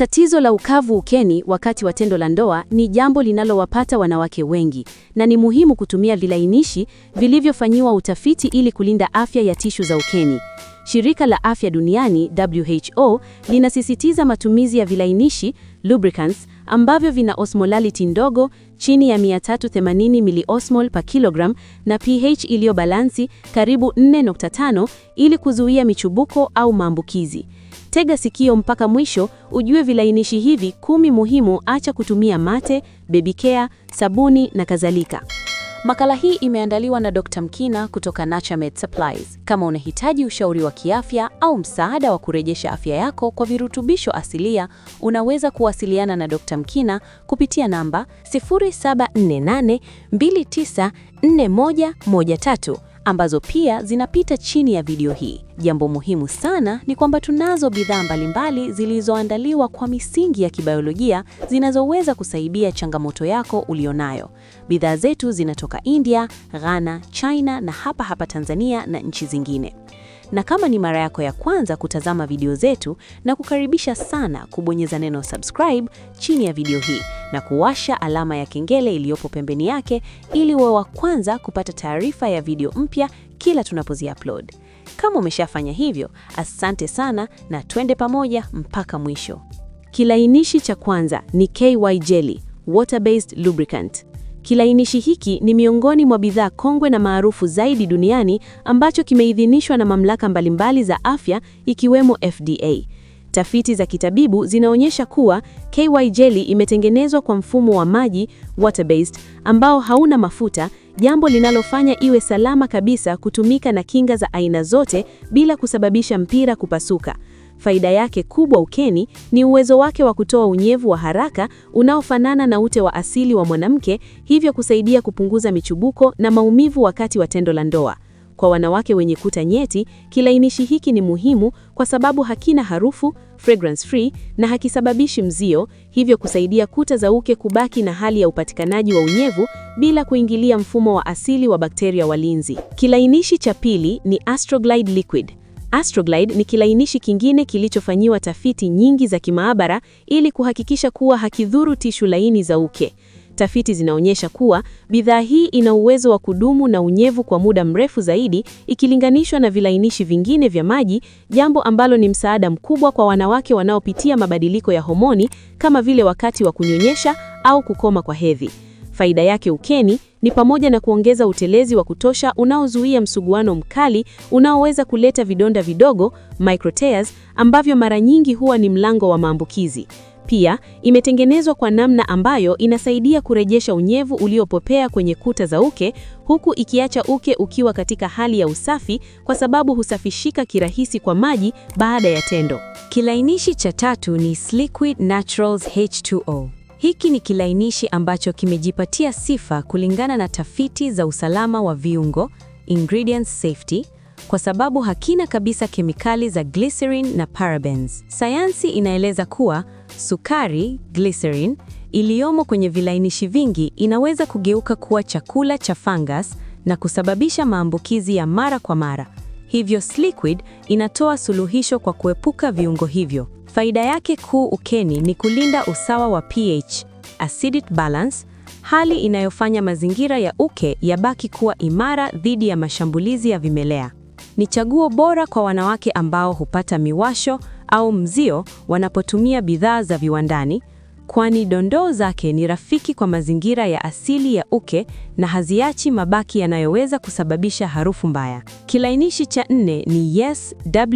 Tatizo la ukavu ukeni wakati wa tendo la ndoa ni jambo linalowapata wanawake wengi, na ni muhimu kutumia vilainishi vilivyofanyiwa utafiti ili kulinda afya ya tishu za ukeni. Shirika la Afya Duniani WHO linasisitiza matumizi ya vilainishi lubricants ambavyo vina osmolality ndogo chini ya 380 miliosmol per kilogram na pH iliyo balansi karibu 4.5 ili kuzuia michubuko au maambukizi. Tega sikio mpaka mwisho ujue vilainishi hivi 10 muhimu. Acha kutumia mate, baby care, sabuni na kadhalika. Makala hii imeandaliwa na Dr. Mkina kutoka Naturemed Supplies. Kama unahitaji ushauri wa kiafya au msaada wa kurejesha afya yako kwa virutubisho asilia, unaweza kuwasiliana na Dr. Mkina kupitia namba 0748294113 ambazo pia zinapita chini ya video hii. Jambo muhimu sana ni kwamba tunazo bidhaa mbalimbali zilizoandaliwa kwa misingi ya kibiolojia zinazoweza kusaidia changamoto yako ulionayo. Bidhaa zetu zinatoka India, Ghana, China na hapa Tanzania na nchi zingine. Na kama ni mara yako ya kwanza kutazama video zetu, na kukaribisha sana kubonyeza neno subscribe chini ya video hii na kuwasha alama ya kengele iliyopo pembeni yake ili uwe wa kwanza kupata taarifa ya video mpya kila tunapozi-upload. Kama umeshafanya hivyo, asante sana na twende pamoja mpaka mwisho. Kilainishi cha kwanza ni KY Jelly, water-based lubricant. Kilainishi hiki ni miongoni mwa bidhaa kongwe na maarufu zaidi duniani ambacho kimeidhinishwa na mamlaka mbalimbali za afya ikiwemo FDA. Tafiti za kitabibu zinaonyesha kuwa KY Jelly imetengenezwa kwa mfumo wa maji water-based ambao hauna mafuta, jambo linalofanya iwe salama kabisa kutumika na kinga za aina zote bila kusababisha mpira kupasuka. Faida yake kubwa ukeni ni uwezo wake wa kutoa unyevu wa haraka unaofanana na ute wa asili wa mwanamke, hivyo kusaidia kupunguza michubuko na maumivu wakati wa tendo la ndoa. Kwa wanawake wenye kuta nyeti, kilainishi hiki ni muhimu kwa sababu hakina harufu, fragrance free, na hakisababishi mzio, hivyo kusaidia kuta za uke kubaki na hali ya upatikanaji wa unyevu bila kuingilia mfumo wa asili wa bakteria walinzi. Kilainishi cha pili ni Astroglide Liquid. Astroglide ni kilainishi kingine kilichofanyiwa tafiti nyingi za kimaabara ili kuhakikisha kuwa hakidhuru tishu laini za uke. Tafiti zinaonyesha kuwa bidhaa hii ina uwezo wa kudumu na unyevu kwa muda mrefu zaidi ikilinganishwa na vilainishi vingine vya maji, jambo ambalo ni msaada mkubwa kwa wanawake wanaopitia mabadiliko ya homoni kama vile wakati wa kunyonyesha au kukoma kwa hedhi. Faida yake ukeni ni pamoja na kuongeza utelezi wa kutosha unaozuia msuguano mkali unaoweza kuleta vidonda vidogo, micro tears, ambavyo mara nyingi huwa ni mlango wa maambukizi. Pia, imetengenezwa kwa namna ambayo inasaidia kurejesha unyevu uliopopea kwenye kuta za uke, huku ikiacha uke ukiwa katika hali ya usafi kwa sababu husafishika kirahisi kwa maji baada ya tendo. Kilainishi cha tatu ni Sliquid Naturals H2O. Hiki ni kilainishi ambacho kimejipatia sifa kulingana na tafiti za usalama wa viungo, ingredients safety, kwa sababu hakina kabisa kemikali za glycerin na parabens. Sayansi inaeleza kuwa sukari, glycerin, iliyomo kwenye vilainishi vingi inaweza kugeuka kuwa chakula cha fungus na kusababisha maambukizi ya mara kwa mara. Hivyo Sliquid inatoa suluhisho kwa kuepuka viungo hivyo. Faida yake kuu ukeni ni kulinda usawa wa pH, acidic balance, hali inayofanya mazingira ya uke yabaki kuwa imara dhidi ya mashambulizi ya vimelea. Ni chaguo bora kwa wanawake ambao hupata miwasho au mzio wanapotumia bidhaa za viwandani, kwani dondoo zake ni rafiki kwa mazingira ya asili ya uke na haziachi mabaki yanayoweza kusababisha harufu mbaya. Kilainishi cha 4 ni Yes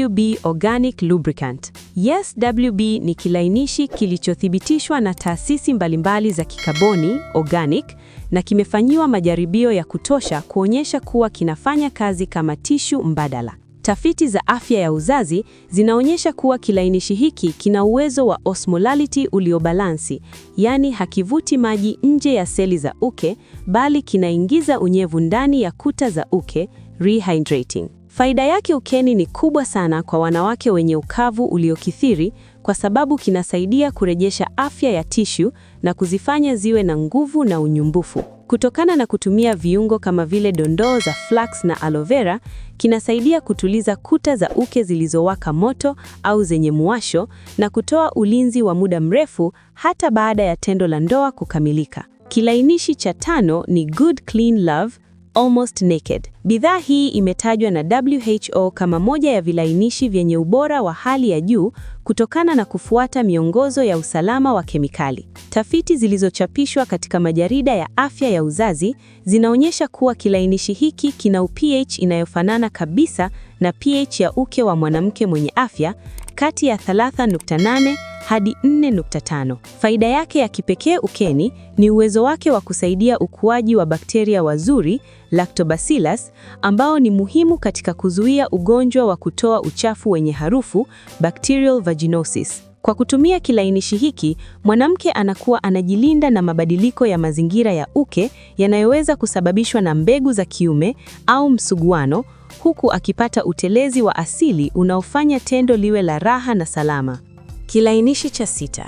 WB Organic Lubricant. Yes WB ni kilainishi kilichothibitishwa na taasisi mbalimbali za kikaboni organic na kimefanyiwa majaribio ya kutosha kuonyesha kuwa kinafanya kazi kama tishu mbadala. Tafiti za afya ya uzazi zinaonyesha kuwa kilainishi hiki kina uwezo wa osmolality uliobalansi, yani hakivuti maji nje ya seli za uke, bali kinaingiza unyevu ndani ya kuta za uke, rehydrating. Faida yake ukeni ni kubwa sana kwa wanawake wenye ukavu uliokithiri, kwa sababu kinasaidia kurejesha afya ya tishu na kuzifanya ziwe na nguvu na unyumbufu. Kutokana na kutumia viungo kama vile dondoo za flax na aloe vera, kinasaidia kutuliza kuta za uke zilizowaka moto au zenye muwasho na kutoa ulinzi wa muda mrefu hata baada ya tendo la ndoa kukamilika. Kilainishi cha 5 ni Good Clean Love Almost Naked. Bidhaa hii imetajwa na WHO kama moja ya vilainishi vyenye ubora wa hali ya juu kutokana na kufuata miongozo ya usalama wa kemikali. Tafiti zilizochapishwa katika majarida ya afya ya uzazi zinaonyesha kuwa kilainishi hiki kina pH inayofanana kabisa na pH ya uke wa mwanamke mwenye afya, kati ya 3.8 hadi 4.5. Faida yake ya kipekee ukeni ni uwezo wake wa kusaidia ukuaji wa bakteria wazuri, Lactobacillus, ambao ni muhimu katika kuzuia ugonjwa wa kutoa uchafu wenye harufu, bacterial vaginosis. Kwa kutumia kilainishi hiki, mwanamke anakuwa anajilinda na mabadiliko ya mazingira ya uke yanayoweza kusababishwa na mbegu za kiume au msuguano, huku akipata utelezi wa asili unaofanya tendo liwe la raha na salama. Kilainishi cha 6,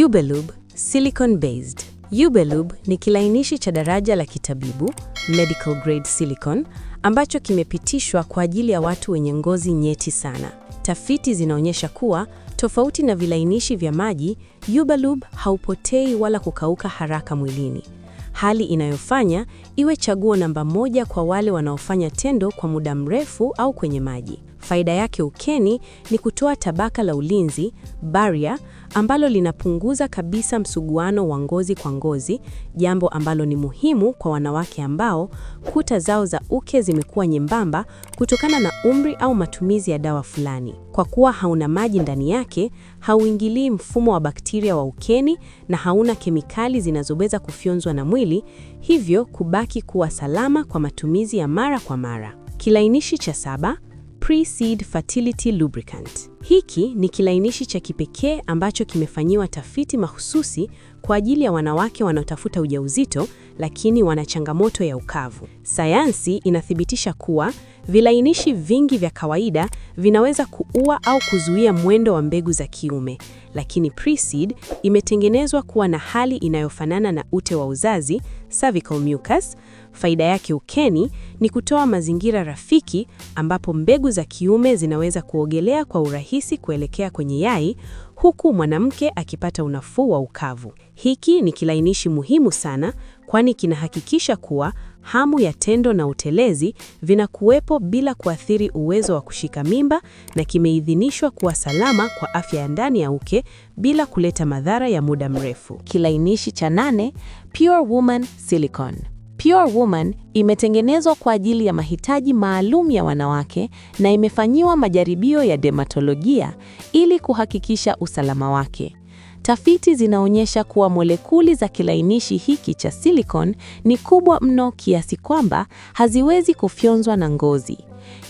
Ubelube Silicone Based. Ubelube ni kilainishi cha daraja la kitabibu, medical grade silicone, ambacho kimepitishwa kwa ajili ya watu wenye ngozi nyeti sana. Tafiti zinaonyesha kuwa tofauti na vilainishi vya maji, Ubelube haupotei wala kukauka haraka mwilini, hali inayofanya iwe chaguo namba 1 kwa wale wanaofanya tendo kwa muda mrefu au kwenye maji. Faida yake ukeni ni kutoa tabaka la ulinzi, barrier, ambalo linapunguza kabisa msuguano wa ngozi kwa ngozi, jambo ambalo ni muhimu kwa wanawake ambao kuta zao za uke zimekuwa nyembamba kutokana na umri au matumizi ya dawa fulani. Kwa kuwa hauna maji ndani yake, hauingilii mfumo wa bakteria wa ukeni na hauna kemikali zinazoweza kufyonzwa na mwili, hivyo kubaki kuwa salama kwa matumizi ya mara kwa mara. Kilainishi cha 7, Pre-Seed Fertility Lubricant. Hiki ni kilainishi cha kipekee ambacho kimefanyiwa tafiti mahususi kwa ajili ya wanawake wanaotafuta ujauzito lakini wana changamoto ya ukavu. Sayansi inathibitisha kuwa vilainishi vingi vya kawaida vinaweza kuua au kuzuia mwendo wa mbegu za kiume, lakini Pre-Seed imetengenezwa kuwa na hali inayofanana na ute wa uzazi, cervical mucus. Faida yake ukeni ni kutoa mazingira rafiki ambapo mbegu za kiume zinaweza kuogelea kwa urahisi kuelekea kwenye yai, huku mwanamke akipata unafuu wa ukavu. Hiki ni kilainishi muhimu sana kwani kinahakikisha kuwa hamu ya tendo na utelezi vinakuwepo bila kuathiri uwezo wa kushika mimba, na kimeidhinishwa kuwa salama kwa afya ya ndani ya uke bila kuleta madhara ya muda mrefu. Kilainishi cha 8, Pure Woman Silicone. Pure Woman imetengenezwa kwa ajili ya mahitaji maalum ya wanawake na imefanyiwa majaribio ya dermatolojia ili kuhakikisha usalama wake. Tafiti zinaonyesha kuwa molekuli za kilainishi hiki cha silicone ni kubwa mno kiasi kwamba haziwezi kufyonzwa na ngozi.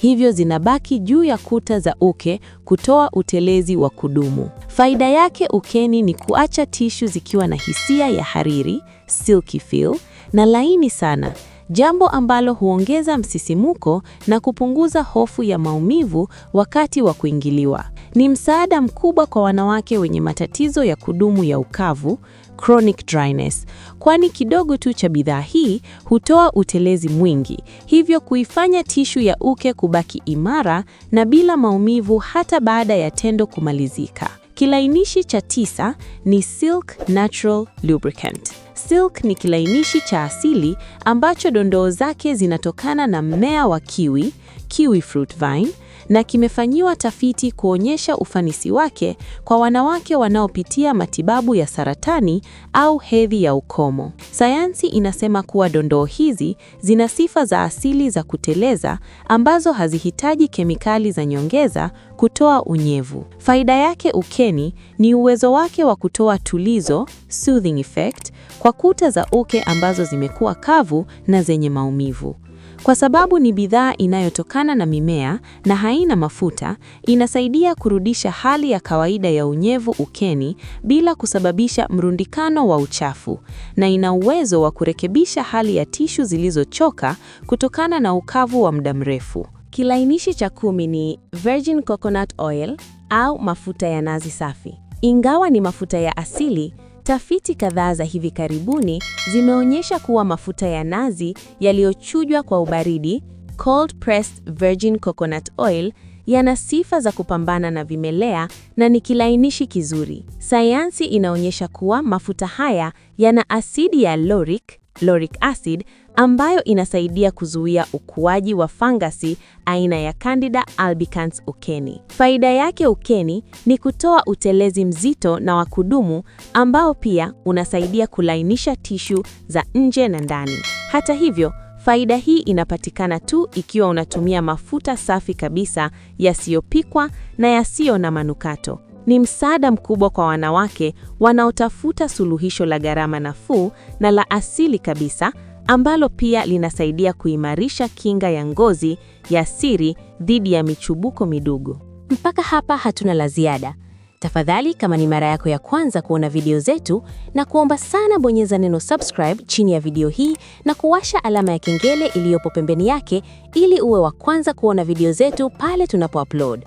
Hivyo zinabaki juu ya kuta za uke kutoa utelezi wa kudumu. Faida yake ukeni ni kuacha tishu zikiwa na hisia ya hariri, silky feel, na laini sana, jambo ambalo huongeza msisimuko na kupunguza hofu ya maumivu wakati wa kuingiliwa. Ni msaada mkubwa kwa wanawake wenye matatizo ya kudumu ya ukavu, chronic dryness, kwani kidogo tu cha bidhaa hii hutoa utelezi mwingi, hivyo kuifanya tishu ya uke kubaki imara na bila maumivu hata baada ya tendo kumalizika. Kilainishi cha 9 ni Silk Natural Lubricant. Silk ni kilainishi cha asili ambacho dondoo zake zinatokana na mmea wa kiwi fruit vine, na kimefanyiwa tafiti kuonyesha ufanisi wake kwa wanawake wanaopitia matibabu ya saratani au hedhi ya ukomo. Sayansi inasema kuwa dondoo hizi zina sifa za asili za kuteleza ambazo hazihitaji kemikali za nyongeza kutoa unyevu. Faida yake ukeni ni uwezo wake wa kutoa tulizo, soothing effect, kwa kuta za uke ambazo zimekuwa kavu na zenye maumivu. Kwa sababu ni bidhaa inayotokana na mimea na haina mafuta, inasaidia kurudisha hali ya kawaida ya unyevu ukeni bila kusababisha mrundikano wa uchafu, na ina uwezo wa kurekebisha hali ya tishu zilizochoka kutokana na ukavu wa muda mrefu. Kilainishi cha 10 ni Virgin Coconut Oil au mafuta ya nazi safi. Ingawa ni mafuta ya asili, tafiti kadhaa za hivi karibuni zimeonyesha kuwa mafuta ya nazi yaliyochujwa kwa ubaridi, cold pressed virgin coconut oil, yana sifa za kupambana na vimelea na ni kilainishi kizuri. Sayansi inaonyesha kuwa mafuta haya yana asidi ya lauric acid, ambayo inasaidia kuzuia ukuaji wa fangasi aina ya Candida albicans ukeni. Faida yake ukeni ni kutoa utelezi mzito na wa kudumu ambao pia unasaidia kulainisha tishu za nje na ndani. Hata hivyo, faida hii inapatikana tu ikiwa unatumia mafuta safi kabisa yasiyopikwa na yasiyo na manukato. Ni msaada mkubwa kwa wanawake wanaotafuta suluhisho la gharama nafuu na la asili kabisa, ambalo pia linasaidia kuimarisha kinga ya ngozi ya siri dhidi ya michubuko midogo. Mpaka hapa hatuna la ziada. Tafadhali, kama ni mara yako ya kwanza kuona video zetu, na kuomba sana bonyeza neno subscribe chini ya video hii na kuwasha alama ya kengele iliyopo pembeni yake ili uwe wa kwanza kuona video zetu pale tunapo-upload.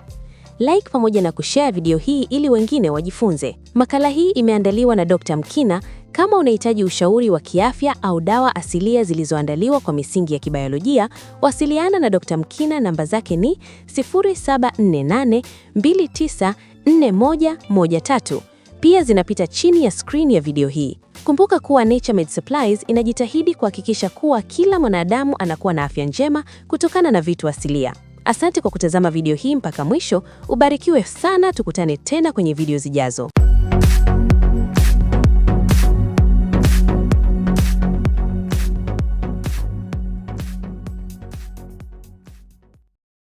Like pamoja na kushare video hii ili wengine wajifunze. Makala hii imeandaliwa na Dr. Mkina. Kama unahitaji ushauri wa kiafya au dawa asilia zilizoandaliwa kwa misingi ya kibiolojia, wasiliana na Dr. Mkina. Namba zake ni 0748294113. Pia zinapita chini ya screen ya video hii. Kumbuka kuwa Naturemed Supplies inajitahidi kuhakikisha kuwa kila mwanadamu anakuwa na afya njema kutokana na vitu asilia. Asante kwa kutazama video hii mpaka mwisho. Ubarikiwe sana, tukutane tena kwenye video zijazo.